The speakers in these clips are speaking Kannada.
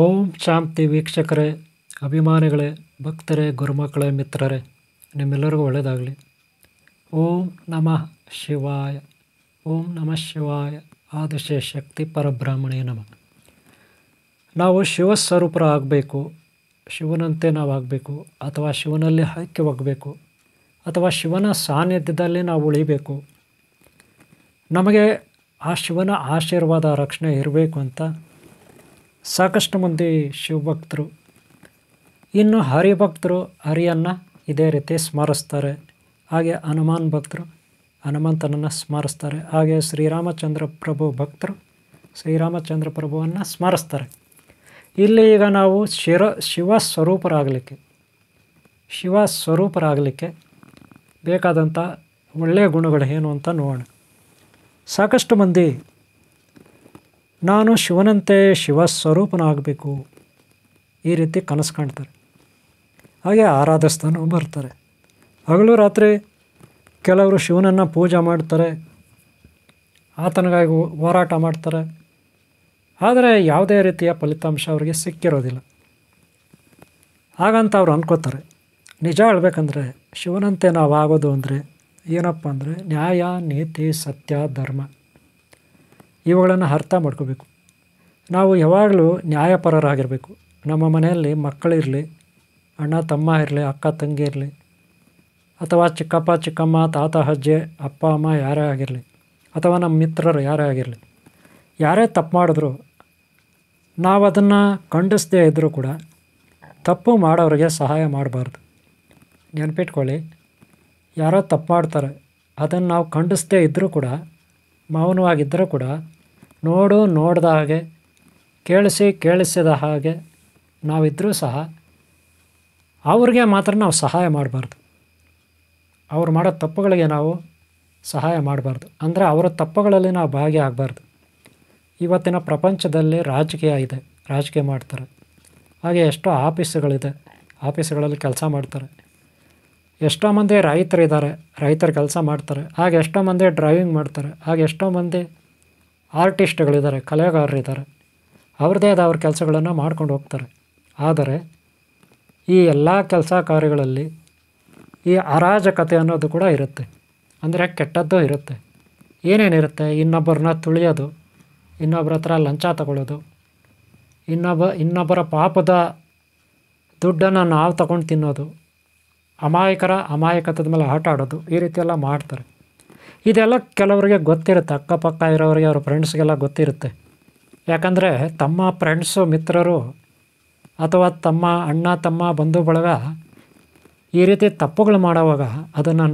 ಓಂ ಶಾಂತಿ ವೀಕ್ಷಕರೇ, ಅಭಿಮಾನಿಗಳೇ, ಭಕ್ತರೇ, ಗುರುಮಕ್ಕಳೇ, ಮಿತ್ರರೇ, ನಿಮ್ಮೆಲ್ಲರಿಗೂ ಒಳ್ಳೆಯದಾಗಲಿ. ಓಂ ನಮಃ ಶಿವಾಯ. ಓಂ ನಮಃ ಶಿವಾಯ. ಆದಿಶಯ ಶಕ್ತಿ ಪರಬ್ರಹ್ಮಣೇ ನಮಃ. ನಾವು ಶಿವಸ್ವರೂಪರ ಆಗಬೇಕು, ಶಿವನಂತೆ ನಾವು ಆಗಬೇಕು, ಅಥವಾ ಶಿವನಲ್ಲಿ ಐಕ್ಯವಾಗಬೇಕು, ಅಥವಾ ಶಿವನ ಸಾನ್ನಿಧ್ಯದಲ್ಲಿ ನಾವು ಉಳಿಬೇಕು. ನಮಗೆ ಆ ಶಿವನ ಆಶೀರ್ವಾದ ರಕ್ಷಣೆ ಇರಬೇಕು ಅಂತ ಸಾಕಷ್ಟು ಮಂದಿ ಶಿವಭಕ್ತರು, ಇನ್ನು ಹರಿಭಕ್ತರು ಹರಿಯನ್ನು ಇದೇ ರೀತಿ ಸ್ಮರಿಸ್ತಾರೆ. ಹಾಗೆ ಹನುಮಾನ್ ಭಕ್ತರು ಹನುಮಂತನನ್ನು ಸ್ಮರಿಸ್ತಾರೆ. ಹಾಗೆ ಶ್ರೀರಾಮಚಂದ್ರ ಪ್ರಭು ಭಕ್ತರು ಶ್ರೀರಾಮಚಂದ್ರ ಪ್ರಭುವನ್ನು ಸ್ಮರಿಸ್ತಾರೆ. ಇಲ್ಲಿ ಈಗ ನಾವು ಶಿವ ಸ್ವರೂಪರಾಗಲಿಕ್ಕೆ ಬೇಕಾದಂಥ ಒಳ್ಳೆಯ ಗುಣಗಳು ಏನು ಅಂತ ನೋಡೋಣ. ಸಾಕಷ್ಟು ಮಂದಿ ನಾನು ಶಿವನಂತೆ ಶಿವ ಸ್ವರೂಪನಾಗಬೇಕು ಈ ರೀತಿ ಕನಸು ಕಾಣ್ತಾರೆ. ಹಾಗೆ ಆರಾಧಿಸ್ತಾನೂ ಬರ್ತಾರೆ. ಹಗಲು ರಾತ್ರಿ ಕೆಲವರು ಶಿವನನ್ನು ಪೂಜೆ ಮಾಡ್ತಾರೆ, ಆತನಿಗಾಗಿ ಹೋರಾಟ ಮಾಡ್ತಾರೆ. ಆದರೆ ಯಾವುದೇ ರೀತಿಯ ಫಲಿತಾಂಶ ಅವರಿಗೆ ಸಿಕ್ಕಿರೋದಿಲ್ಲ. ಹಾಗಂತ ಅವ್ರು ಅನ್ಕೋತಾರೆ. ನಿಜ ಹೇಳ್ಬೇಕಂದ್ರೆ ಶಿವನಂತೆ ನಾವು ಆಗೋದು ಅಂದರೆ ಏನಪ್ಪ ಅಂದರೆ ನ್ಯಾಯ, ನೀತಿ, ಸತ್ಯ, ಧರ್ಮ ಇವುಗಳನ್ನು ಅರ್ಥ ಮಾಡ್ಕೋಬೇಕು. ನಾವು ಯಾವಾಗಲೂ ನ್ಯಾಯಪರರಾಗಿರಬೇಕು. ನಮ್ಮ ಮನೆಯಲ್ಲಿ ಮಕ್ಕಳಿರಲಿ, ಅಣ್ಣ ತಮ್ಮ ಇರಲಿ, ಅಕ್ಕ ತಂಗಿ ಇರಲಿ, ಅಥವಾ ಚಿಕ್ಕಪ್ಪ ಚಿಕ್ಕಮ್ಮ, ತಾತ ಅಜ್ಜಿ, ಅಪ್ಪ ಅಮ್ಮ ಯಾರೇ ಆಗಿರಲಿ, ಅಥವಾ ನಮ್ಮ ಮಿತ್ರರು ಯಾರೇ ಆಗಿರಲಿ, ಯಾರೇ ತಪ್ಪು ಮಾಡಿದ್ರು ನಾವು ಅದನ್ನು ಖಂಡಿಸದೇ ಇದ್ದರೂ ಕೂಡ ತಪ್ಪು ಮಾಡೋರಿಗೆ ಸಹಾಯ ಮಾಡಬಾರ್ದು. ನೆನಪಿಟ್ಕೊಳ್ಳಿ, ಯಾರೋ ತಪ್ಪು ಮಾಡ್ತಾರೆ, ಅದನ್ನು ನಾವು ಖಂಡಿಸದೇ ಇದ್ದರೂ ಕೂಡ, ಮೌನವಾಗಿದ್ದರೂ ಕೂಡ, ನೋಡದ ಹಾಗೆ, ಕೇಳಿಸಿದ ಹಾಗೆ ನಾವಿದ್ದರೂ ಸಹ ಅವ್ರಿಗೆ ಮಾತ್ರ ನಾವು ಸಹಾಯ ಮಾಡಬಾರ್ದು. ಅವ್ರು ಮಾಡೋ ತಪ್ಪುಗಳಿಗೆ ನಾವು ಸಹಾಯ ಮಾಡಬಾರ್ದು. ಅಂದರೆ ಅವರ ತಪ್ಪುಗಳಲ್ಲಿ ನಾವು ಭಾಗಿಯಾಗಬಾರ್ದು. ಇವತ್ತಿನ ಪ್ರಪಂಚದಲ್ಲಿ ರಾಜಕೀಯ ಮಾಡ್ತಾರೆ. ಹಾಗೆ ಎಷ್ಟೋ ಆಫೀಸುಗಳಿದೆ, ಆಫೀಸುಗಳಲ್ಲಿ ಕೆಲಸ ಮಾಡ್ತಾರೆ. ಎಷ್ಟೋ ಮಂದಿ ರೈತರಿದ್ದಾರೆ, ರೈತರ ಕೆಲಸ ಮಾಡ್ತಾರೆ. ಹಾಗೆ ಎಷ್ಟೋ ಮಂದಿ ಡ್ರೈವಿಂಗ್ ಮಾಡ್ತಾರೆ. ಹಾಗೆ ಎಷ್ಟೋ ಮಂದಿ ಆರ್ಟಿಸ್ಟ್ಗಳಿದ್ದಾರೆ, ಕಲೆಗಾರರಿದ್ದಾರೆ. ಅವ್ರದ್ದೇ ಆದ ಅವ್ರ ಕೆಲಸಗಳನ್ನು ಮಾಡ್ಕೊಂಡು ಹೋಗ್ತಾರೆ. ಆದರೆ ಈ ಎಲ್ಲ ಕೆಲಸ ಕಾರ್ಯಗಳಲ್ಲಿ ಈ ಅರಾಜಕತೆ ಅನ್ನೋದು ಕೂಡ ಇರುತ್ತೆ. ಅಂದರೆ ಕೆಟ್ಟದ್ದು ಇರುತ್ತೆ. ಏನೇನಿರುತ್ತೆ? ಇನ್ನೊಬ್ಬರನ್ನ ತುಳಿಯೋದು, ಇನ್ನೊಬ್ಬರ ಹತ್ರ ಲಂಚ ತಗೊಳ್ಳೋದು, ಇನ್ನೊಬ್ಬರ ಪಾಪದ ದುಡ್ಡನ್ನು ನಾವು ತಗೊಂಡು ತಿನ್ನೋದು, ಅಮಾಯಕತ್ವದ ಮೇಲೆ ಆಟ ಆಡೋದು, ಈ ರೀತಿಯೆಲ್ಲ ಮಾಡ್ತಾರೆ. ಇದೆಲ್ಲ ಕೆಲವರಿಗೆ ಗೊತ್ತಿರುತ್ತೆ, ಅಕ್ಕಪಕ್ಕ ಇರೋರಿಗೆ, ಅವ್ರ ಫ್ರೆಂಡ್ಸ್ಗೆಲ್ಲ ಗೊತ್ತಿರುತ್ತೆ. ಯಾಕಂದರೆ ತಮ್ಮ ಫ್ರೆಂಡ್ಸು, ಮಿತ್ರರು ಅಥವಾ ತಮ್ಮ ಅಣ್ಣ ತಮ್ಮ ಬಂಧು ಬಳಗ ಈ ರೀತಿ ತಪ್ಪುಗಳು ಮಾಡೋವಾಗ ಅದನ್ನು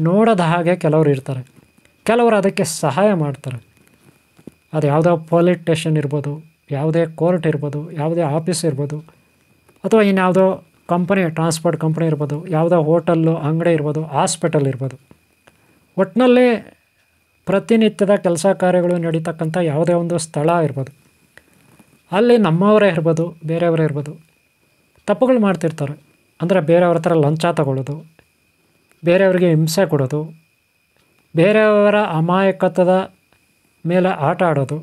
ನೋಡದ ಹಾಗೆ ಕೆಲವರು ಇರ್ತಾರೆ. ಕೆಲವರು ಅದಕ್ಕೆ ಸಹಾಯ ಮಾಡ್ತಾರೆ. ಅದು ಯಾವುದೋ ಪೊಲೀಸ್ ಸ್ಟೇಷನ್ ಇರ್ಬೋದು, ಯಾವುದೇ ಕೋರ್ಟ್ ಇರ್ಬೋದು, ಯಾವುದೇ ಆಫೀಸ್ ಇರ್ಬೋದು, ಅಥವಾ ಇನ್ಯಾವುದೋ ಕಂಪನಿ, ಟ್ರಾನ್ಸ್ಪೋರ್ಟ್ ಕಂಪನಿ ಇರ್ಬೋದು, ಯಾವುದೋ ಹೋಟೆಲ್ಲು, ಅಂಗಡಿ ಇರ್ಬೋದು, ಹಾಸ್ಪಿಟಲ್ ಇರ್ಬೋದು. ಒಟ್ಟಿನಲ್ಲಿ ಪ್ರತಿನಿತ್ಯದ ಕೆಲಸ ಕಾರ್ಯಗಳು ನಡೀತಕ್ಕಂಥ ಯಾವುದೇ ಒಂದು ಸ್ಥಳ ಇರ್ಬೋದು, ಅಲ್ಲಿ ನಮ್ಮವರೇ ಇರ್ಬೋದು, ಬೇರೆಯವರೇ ಇರ್ಬೋದು, ತಪ್ಪುಗಳು ಮಾಡ್ತಿರ್ತಾರೆ. ಅಂದರೆ ಬೇರೆಯವ್ರ ಹತ್ರ ಲಂಚ ತಗೊಳ್ಳೋದು, ಬೇರೆಯವರಿಗೆ ಹಿಂಸೆ ಕೊಡೋದು, ಬೇರೆಯವರ ಅಮಾಯಕತ್ವದ ಮೇಲೆ ಆಟ ಆಡೋದು,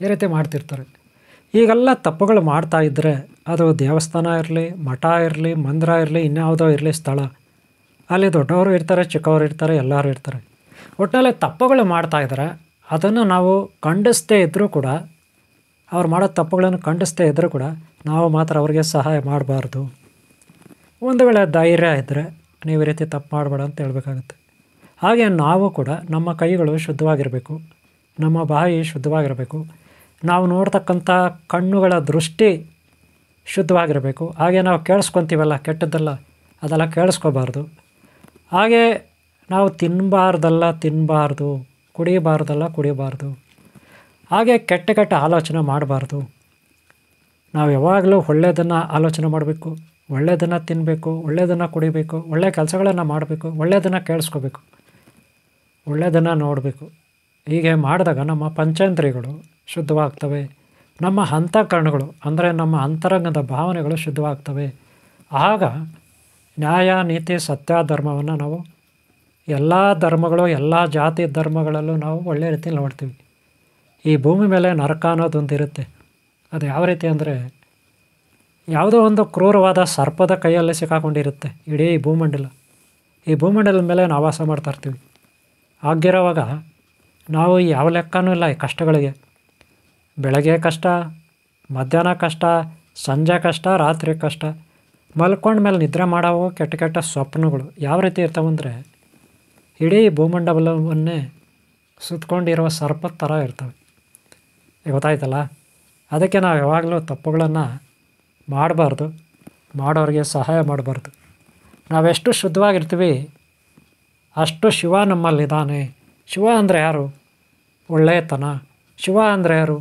ಈ ರೀತಿ ಮಾಡ್ತಿರ್ತಾರೆ. ಈಗೆಲ್ಲ ತಪ್ಪುಗಳು ಮಾಡ್ತಾಯಿದ್ರೆ ಅದು ದೇವಸ್ಥಾನ ಇರಲಿ, ಮಠ ಇರಲಿ, ಮಂದಿರ ಇರಲಿ, ಇನ್ಯಾವುದೋ ಇರಲಿ ಸ್ಥಳ, ಅಲ್ಲಿ ದೊಡ್ಡವರು ಇರ್ತಾರೆ, ಚಿಕ್ಕವರು ಇರ್ತಾರೆ, ಎಲ್ಲರೂ ಇರ್ತಾರೆ. ಒಟ್ಟಿನಲ್ಲಿ ತಪ್ಪುಗಳು ಮಾಡ್ತಾಯಿದ್ದಾರೆ. ಅದನ್ನು ನಾವು ಖಂಡಿಸದೇ ಇದ್ದರೂ ಕೂಡ, ಅವ್ರು ಮಾಡೋ ತಪ್ಪುಗಳನ್ನು ಖಂಡಿಸದೇ ಇದ್ದರೂ ಕೂಡ ನಾವು ಮಾತ್ರ ಅವರಿಗೆ ಸಹಾಯ ಮಾಡಬಾರ್ದು. ಒಂದು ವೇಳೆ ಧೈರ್ಯ ಇದ್ದರೆ ನೀವು ಈ ರೀತಿ ತಪ್ಪು ಮಾಡಬೇಡ ಅಂತ ಹೇಳಬೇಕಾಗುತ್ತೆ. ಹಾಗೆ ನಾವು ಕೂಡ ನಮ್ಮ ಕೈಗಳು ಶುದ್ಧವಾಗಿರಬೇಕು, ನಮ್ಮ ಬಾಯಿ ಶುದ್ಧವಾಗಿರಬೇಕು, ನಾವು ನೋಡ್ತಕ್ಕಂಥ ಕಣ್ಣುಗಳ ದೃಷ್ಟಿ ಶುದ್ಧವಾಗಿರಬೇಕು. ಹಾಗೆ ನಾವು ಕೇಳಿಸ್ಕೊತೀವಲ್ಲ ಕೆಟ್ಟದ್ದೆಲ್ಲ, ಅದೆಲ್ಲ ಕೇಳಿಸ್ಕೋಬಾರ್ದು. ಹಾಗೆ ನಾವು ತಿನ್ನಬಾರ್ದು, ಕುಡಿಬಾರ್ದು. ಹಾಗೆ ಕೆಟ್ಟ ಆಲೋಚನೆ ಮಾಡಬಾರ್ದು. ನಾವು ಯಾವಾಗಲೂ ಒಳ್ಳೆಯದನ್ನು ಆಲೋಚನೆ ಮಾಡಬೇಕು, ಒಳ್ಳೆಯದನ್ನು ತಿನ್ನಬೇಕು, ಒಳ್ಳೆಯದನ್ನು ಕುಡಿಬೇಕು, ಒಳ್ಳೆಯ ಕೆಲಸಗಳನ್ನು ಮಾಡಬೇಕು, ಒಳ್ಳೆಯದನ್ನು ಕೇಳಿಸ್ಕೋಬೇಕು, ಒಳ್ಳೆಯದನ್ನು ನೋಡಬೇಕು. ಹೀಗೆ ಮಾಡಿದಾಗ ನಮ್ಮ ಪಂಚೇಂದ್ರಿಯಗಳು ಶುದ್ಧವಾಗ್ತವೆ. ನಮ್ಮ ಅಂತಃಕರಣಗಳು ಅಂದರೆ ನಮ್ಮ ಅಂತರಂಗದ ಭಾವನೆಗಳು ಶುದ್ಧವಾಗ್ತವೆ. ಆಗ ನ್ಯಾಯ, ನೀತಿ, ಸತ್ಯ, ಧರ್ಮವನ್ನು ನಾವು ಎಲ್ಲ ಧರ್ಮಗಳು, ಎಲ್ಲ ಜಾತಿ ಧರ್ಮಗಳಲ್ಲೂ ನಾವು ಒಳ್ಳೆಯ ರೀತಿಯಲ್ಲಿ ನೋಡ್ತೀವಿ. ಈ ಭೂಮಿ ಮೇಲೆ ನರಕ ಅನ್ನೋದೊಂದು ಇರುತ್ತೆ. ಅದು ಯಾವ ರೀತಿ ಅಂದರೆ, ಯಾವುದೋ ಒಂದು ಕ್ರೂರವಾದ ಸರ್ಪದ ಕೈಯಲ್ಲಿ ಸಿಕ್ಕಾಕೊಂಡಿರುತ್ತೆ ಇಡೀ ಭೂಮಂಡಲ. ಈ ಭೂಮಂಡಲದ ಮೇಲೆ ನಾವು ವಾಸ ಮಾಡ್ತಾಯಿರ್ತೀವಿ. ಆಗಿರೋವಾಗ ನಾವು ಯಾವ ಲೆಕ್ಕನೂ ಇಲ್ಲ ಈ ಕಷ್ಟಗಳಿಗೆ. ಬೆಳಗ್ಗೆ ಕಷ್ಟ, ಮಧ್ಯಾಹ್ನ ಕಷ್ಟ, ಸಂಜೆ ಕಷ್ಟ, ರಾತ್ರಿ ಕಷ್ಟ. ಮಲ್ಕೊಂಡ್ಮೇಲೆ ನಿದ್ರೆ ಮಾಡೋ ಕೆಟ್ಟ ಕೆಟ್ಟ ಸ್ವಪ್ನಗಳು ಯಾವ ರೀತಿ ಇರ್ತಾವಂದರೆ ಇಡೀ ಭೂಮಂಡಲವನ್ನೇ ಸುತ್ತಕೊಂಡಿರುವ ಸರ್ಪದ ಥರ ಇರ್ತವೆ. ಗೊತ್ತಾಯ್ತಲ್ಲ? ಅದಕ್ಕೆ ನಾವು ಯಾವಾಗಲೂ ತಪ್ಪುಗಳನ್ನು ಮಾಡಬಾರ್ದು, ಮಾಡೋರಿಗೆ ಸಹಾಯ ಮಾಡಬಾರ್ದು. ನಾವೆಷ್ಟು ಶುದ್ಧವಾಗಿರ್ತೀವಿ ಅಷ್ಟು ಶಿವ ನಮ್ಮಲ್ಲಿದ್ದಾನೆ. ಶಿವ ಅಂದರೆ ಯಾರು? ಒಳ್ಳೆಯತನ. ಶಿವ ಅಂದರೆ ಯಾರು?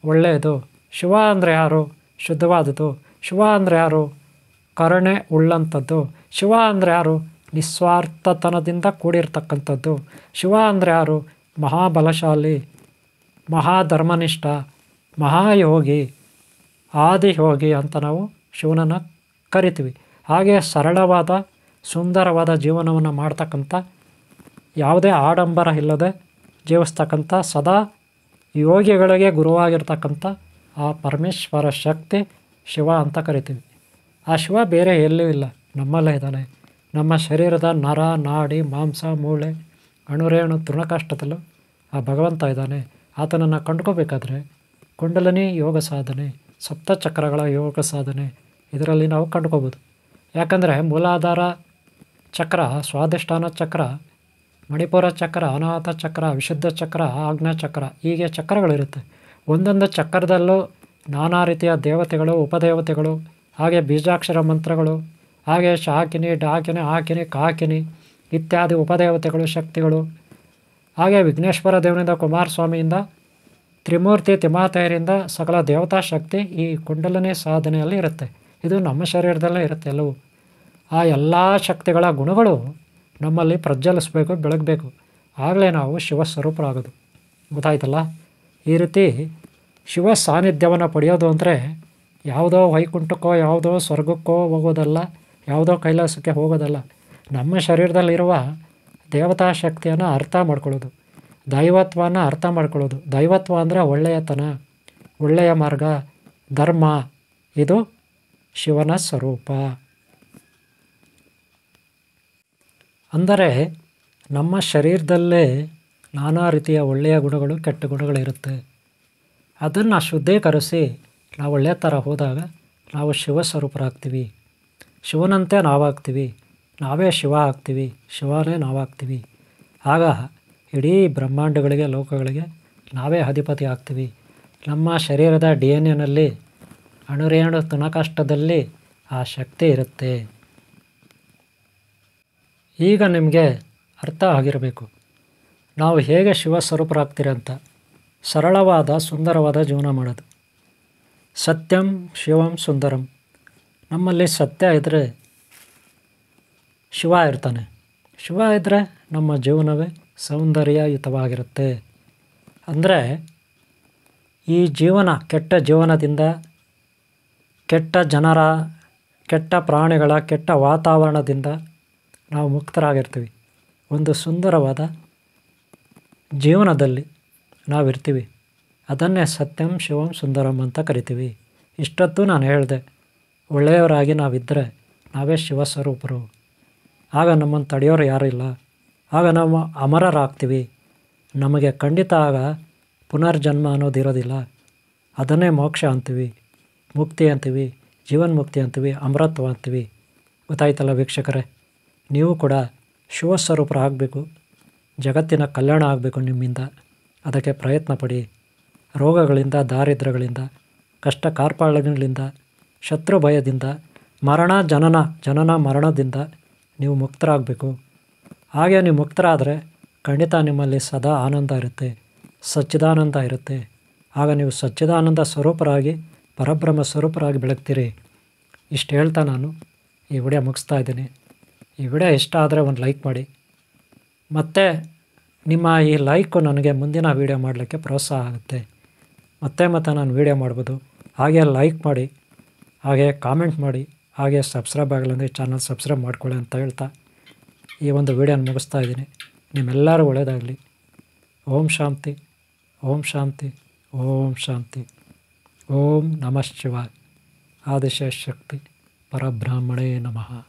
ಒಳ್ಳೆಯದು. ಶಿವ ಅಂದರೆ ಯಾರು? ಶುದ್ಧವಾದದ್ದು. ಶಿವ ಅಂದರೆ ಯಾರು? ಕರುಣೆ ಉಳ್ಳಂಥದ್ದು. ಶಿವ ಅಂದರೆ ಯಾರು? ನಿಸ್ವಾರ್ಥತನದಿಂದ ಕೂಡಿರ್ತಕ್ಕಂಥದ್ದು. ಶಿವ ಅಂದರೆ ಯಾರು? ಮಹಾಬಲಶಾಲಿ, ಮಹಾಧರ್ಮನಿಷ್ಠ, ಮಹಾಯೋಗಿ, ಆದಿಯೋಗಿ ಅಂತ ನಾವು ಶಿವನನ್ನು ಕರಿತೀವಿ. ಹಾಗೆ ಸರಳವಾದ ಸುಂದರವಾದ ಜೀವನವನ್ನು ಮಾಡ್ತಕ್ಕಂಥ, ಯಾವುದೇ ಆಡಂಬರ ಇಲ್ಲದೆ ಜೀವಿಸ್ತಕ್ಕಂಥ, ಸದಾ ಯೋಗಿಗಳಿಗೆ ಗುರುವಾಗಿರ್ತಕ್ಕಂಥ ಆ ಪರಮೇಶ್ವರ ಶಕ್ತಿ ಶಿವ ಅಂತ ಕರಿತೀವಿ. ಆ ಶಿವ ಬೇರೆ ಎಲ್ಲೂ ಇಲ್ಲ, ನಮ್ಮಲ್ಲೇ ಇದ್ದಾನೆ. ನಮ್ಮ ಶರೀರದ ನರ, ನಾಡಿ, ಮಾಂಸ, ಮೂಳೆ, ಅಣುರೇಣು ತೃಣಕಾಷ್ಟದಲ್ಲೂ ಆ ಭಗವಂತ ಇದ್ದಾನೆ. ಆತನನ್ನು ಕಂಡ್ಕೋಬೇಕಾದ್ರೆ ಕುಂಡಲಿನಿ ಯೋಗ ಸಾಧನೆ, ಸಪ್ತಚಕ್ರಗಳ ಯೋಗ ಸಾಧನೆ ಇದರಲ್ಲಿ ನಾವು ಕಂಡ್ಕೋಬೋದು. ಯಾಕಂದರೆ ಮೂಲಾಧಾರ ಚಕ್ರ, ಸ್ವಾಧಿಷ್ಠಾನ ಚಕ್ರ, ಮಣಿಪುರ ಚಕ್ರ, ಅನಾಹತ ಚಕ್ರ, ವಿಶುದ್ಧ ಚಕ್ರ, ಆಜ್ಞಾ ಚಕ್ರ, ಹೀಗೆ ಚಕ್ರಗಳಿರುತ್ತೆ. ಒಂದೊಂದು ಚಕ್ರದಲ್ಲೂ ನಾನಾ ರೀತಿಯ ದೇವತೆಗಳು, ಉಪದೇವತೆಗಳು, ಹಾಗೆ ಬೀಜಾಕ್ಷರ ಮಂತ್ರಗಳು, ಹಾಗೆ ಶಾಕಿನಿ, ಡಾಕಿನಿ, ಆಕಿನಿ, ಕಾಕಿನಿ ಇತ್ಯಾದಿ ಉಪದೇವತೆಗಳು, ಶಕ್ತಿಗಳು, ಹಾಗೆ ವಿಘ್ನೇಶ್ವರ ದೇವನಿಂದ, ಕುಮಾರಸ್ವಾಮಿಯಿಂದ, ತ್ರಿಮೂರ್ತಿ ತಿಮ್ಮಾತೆಯರಿಂದ ಸಕಲ ದೇವತಾ ಶಕ್ತಿ ಈ ಕುಂಡಲಿನಿ ಸಾಧನೆಯಲ್ಲಿ ಇರುತ್ತೆ. ಇದು ನಮ್ಮ ಶರೀರದಲ್ಲೇ ಇರುತ್ತೆ ಎಲ್ಲವೂ. ಆ ಎಲ್ಲ ಶಕ್ತಿಗಳ ಗುಣಗಳು ನಮ್ಮಲ್ಲಿ ಪ್ರಜ್ವಲಿಸಬೇಕು, ಬೆಳಗಬೇಕು. ಆಗಲೇ ನಾವು ಶಿವಸ್ವರೂಪರಾಗೋದು. ಗೊತ್ತಾಯ್ತಲ್ಲ? ಈ ರೀತಿ ಶಿವ ಸಾನ್ನಿಧ್ಯವನ್ನು ಪಡೆಯೋದು ಅಂದರೆ ಯಾವುದೋ ವೈಕುಂಠಕ್ಕೋ ಯಾವುದೋ ಸ್ವರ್ಗಕ್ಕೋ ಹೋಗೋದಲ್ಲ, ಯಾವುದೋ ಕೈಲಾಸಕ್ಕೆ ಹೋಗೋದಲ್ಲ. ನಮ್ಮ ಶರೀರದಲ್ಲಿರುವ ದೇವತಾ ಶಕ್ತಿಯನ್ನು ಅರ್ಥ ಮಾಡ್ಕೊಳ್ಳೋದು, ದೈವತ್ವನ ಅರ್ಥ ಮಾಡ್ಕೊಳ್ಳೋದು. ದೈವತ್ವ ಅಂದರೆ ಒಳ್ಳೆಯತನ, ಒಳ್ಳೆಯ ಮಾರ್ಗ, ಧರ್ಮ. ಇದು ಶಿವನ ಸ್ವರೂಪ. ಅಂದರೆ ನಮ್ಮ ಶರೀರದಲ್ಲೇ ನಾನಾ ರೀತಿಯ ಒಳ್ಳೆಯ ಗುಣಗಳು, ಕೆಟ್ಟ ಗುಣಗಳಿರುತ್ತೆ. ಅದನ್ನು ಶುದ್ಧೀಕರಿಸಿ ನಾವು ಒಳ್ಳೆಯ ಥರ ಹೋದಾಗ ನಾವು ಶಿವಸ್ವರೂಪರಾಗ್ತೀವಿ. ಶಿವನಂತೆ ನಾವಾಗ್ತೀವಿ, ನಾವೇ ಶಿವ ಆಗ್ತೀವಿ, ಶಿವನೇ ನಾವಾಗ್ತೀವಿ. ಆಗ ಇಡೀ ಬ್ರಹ್ಮಾಂಡಗಳಿಗೆ, ಲೋಕಗಳಿಗೆ ನಾವೇ ಅಧಿಪತಿ ಆಗ್ತೀವಿ. ನಮ್ಮ ಶರೀರದ DNA ಅಣುರೇಣು ತೃಣಕಾಷ್ಟದಲ್ಲಿ ಆ ಶಕ್ತಿ ಇರುತ್ತೆ. ಈಗ ನಿಮಗೆ ಅರ್ಥ ಆಗಿರಬೇಕು ನಾವು ಹೇಗೆ ಶಿವಸ್ವರೂಪರಾಗ್ತೀರಿ ಅಂತ. ಸರಳವಾದ ಸುಂದರವಾದ ಜೀವನ ಮಾಡೋದು. ಸತ್ಯಂ ಶಿವಂ ಸುಂದರಂ. ನಮ್ಮಲ್ಲಿ ಸತ್ಯ ಇದ್ದರೆ ಶಿವ ಇರ್ತಾನೆ. ಶಿವ ಇದ್ದರೆ ನಮ್ಮ ಜೀವನವೇ ಸೌಂದರ್ಯಯುತವಾಗಿರುತ್ತೆ. ಅಂದರೆ ಈ ಜೀವನ, ಕೆಟ್ಟ ಜೀವನದಿಂದ, ಕೆಟ್ಟ ಜನರ, ಕೆಟ್ಟ ಪ್ರಾಣಿಗಳ, ಕೆಟ್ಟ ವಾತಾವರಣದಿಂದ ನಾವು ಮುಕ್ತರಾಗಿರ್ತೀವಿ. ಒಂದು ಸುಂದರವಾದ ಜೀವನದಲ್ಲಿ ನಾವಿರ್ತೀವಿ. ಅದನ್ನೇ ಸತ್ಯಂ ಶಿವಂ ಸುಂದರಂ ಅಂತ ಕರಿತೀವಿ. ಇಷ್ಟೊತ್ತು ನಾನು ಹೇಳಿದೆ, ಒಳ್ಳೆಯವರಾಗಿ ನಾವಿದ್ದರೆ ನಾವೇ ಶಿವಸ್ವರೂಪರು. ಆಗ ನಮ್ಮನ್ನು ತಡೆಯೋರು ಯಾರೂ ಇಲ್ಲ. ಆಗ ನಾವು ಅಮರರಾಗ್ತೀವಿ. ನಮಗೆ ಖಂಡಿತ ಆಗ ಪುನರ್ಜನ್ಮ ಅನ್ನೋದಿರೋದಿಲ್ಲ. ಅದನ್ನೇ ಮೋಕ್ಷ ಅಂತೀವಿ, ಮುಕ್ತಿ ಅಂತೀವಿ, ಜೀವನ್ಮುಕ್ತಿ ಅಂತೀವಿ, ಅಮರತ್ವ ಅಂತೀವಿ. ಗೊತ್ತಾಯ್ತಲ್ಲ ವೀಕ್ಷಕರೇ? ನೀವು ಕೂಡ ಶಿವಸ್ವರೂಪರಾಗಬೇಕು. ಜಗತ್ತಿನ ಕಲ್ಯಾಣ ಆಗಬೇಕು ನಿಮ್ಮಿಂದ. ಅದಕ್ಕೆ ಪ್ರಯತ್ನ ಪಡಿ. ರೋಗಗಳಿಂದ, ದಾರಿದ್ರ್ಯಗಳಿಂದ, ಕಷ್ಟ ಕಾರ್ಪಣ್ಯಗಳಿಂದ, ಶತ್ರು ಭಯದಿಂದ, ಜನನ ಮರಣದಿಂದ ನೀವು ಮುಕ್ತರಾಗಬೇಕು. ಹಾಗೆ ನೀವು ಮುಕ್ತರಾದರೆ ಖಂಡಿತ ನಿಮ್ಮಲ್ಲಿ ಸದಾ ಆನಂದ ಇರುತ್ತೆ, ಸಚ್ಚಿದಾನಂದ ಇರುತ್ತೆ. ಆಗ ನೀವು ಸಚ್ಚಿದಾನಂದ ಸ್ವರೂಪರಾಗಿ, ಪರಬ್ರಹ್ಮ ಸ್ವರೂಪರಾಗಿ ಬೆಳಗ್ತೀರಿ. ಇಷ್ಟು ಹೇಳ್ತಾ ನಾನು ಈ ವಿಡಿಯೋ ಮುಗಿಸ್ತಾ ಇದ್ದೀನಿ. ಈ ವಿಡಿಯೋ ಇಷ್ಟ ಆದರೆ ಒಂದು ಲೈಕ್ ಮಾಡಿ. ಮತ್ತು ನಿಮ್ಮ ಈ ಲೈಕು ನನಗೆ ಮುಂದಿನ ವೀಡಿಯೋ ಮಾಡಲಿಕ್ಕೆ ಪ್ರೋತ್ಸಾಹ ಆಗುತ್ತೆ. ಮತ್ತೆ ನಾನು ವೀಡಿಯೋ ಮಾಡ್ಬೋದು. ಹಾಗೆ ಲೈಕ್ ಮಾಡಿ, ಹಾಗೆ ಕಾಮೆಂಟ್ ಮಾಡಿ, ಹಾಗೆ ಸಬ್ಸ್ಕ್ರೈಬ್ ಆಗಲಿಂದ ಈ ಚಾನಲ್ ಸಬ್ಸ್ಕ್ರೈಬ್ ಮಾಡ್ಕೊಳ್ಳಿ ಅಂತ ಹೇಳ್ತಾ ಈ ಒಂದು ವೀಡಿಯೋನ ಮುಗಿಸ್ತಾ ಇದ್ದೀನಿ. ನಿಮ್ಮೆಲ್ಲರೂ ಒಳ್ಳೆಯದಾಗಲಿ. ಓಂ ಶಾಂತಿ, ಓಂ ಶಾಂತಿ, ಓಂ ಶಾಂತಿ. ಓಂ ನಮಃ ಶಿವಾಯ. ಆದಿಶಕ್ತಿ ಪರಬ್ರಹ್ಮಣೇ ನಮಃ.